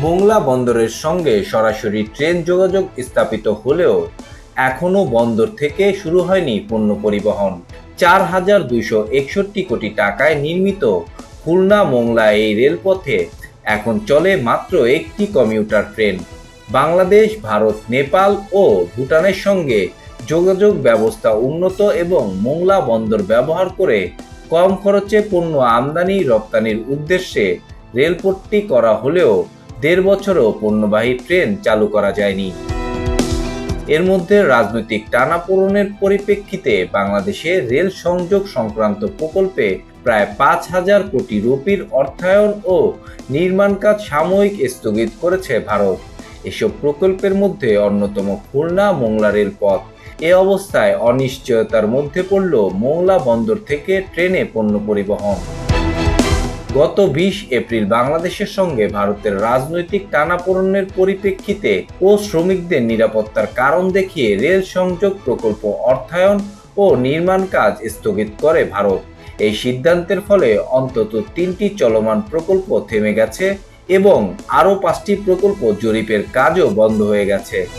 মোংলা বন্দরের সঙ্গে সরাসরি ট্রেন যোগাযোগ স্থাপিত হলেও এখনও বন্দর থেকে শুরু হয়নি পণ্য পরিবহন। 4,261 কোটি টাকায় নির্মিত খুলনা মোংলা এই রেলপথে এখন চলে মাত্র একটি কমিউটার ট্রেন। বাংলাদেশ, ভারত, নেপাল ও ভুটানের সঙ্গে যোগাযোগ ব্যবস্থা উন্নত এবং মোংলা বন্দর ব্যবহার করে কম খরচে পণ্য আমদানি রপ্তানির উদ্দেশ্যে রেলপথটি করা হলেও 1.5 বছরও পণ্যবাহী ট্রেন চালু করা যায়নি। এর মধ্যে রাজনৈতিক টানাপোড়েনের পরিপ্রেক্ষিতে বাংলাদেশে রেল সংযোগ সংক্রান্ত প্রকল্পে প্রায় 5,000 কোটি রুপির অর্থায়ন ও নির্মাণ কাজ সাময়িক স্থগিত করেছে ভারত। এসব প্রকল্পের মধ্যে অন্যতম খুলনা মোংলা রেলপথ। এ অবস্থায় অনিশ্চয়তার মধ্যে পড়ল মোংলা বন্দর থেকে ট্রেনে পণ্য পরিবহন। গত 20 এপ্রিল বাংলাদেশের সঙ্গে ভারতের রাজনৈতিক টানাপোড়েনের পরিপ্রেক্ষিতে ও শ্রমিকদের নিরাপত্তার কারণ দেখিয়ে রেল সংযোগ প্রকল্প অর্থায়ন ও নির্মাণ কাজ স্থগিত করে ভারত। এই সিদ্ধান্তের ফলে অন্তত 3টি চলমান প্রকল্প থেমে গেছে এবং আরও 5টি প্রকল্প জরিপের কাজও বন্ধ হয়ে গেছে।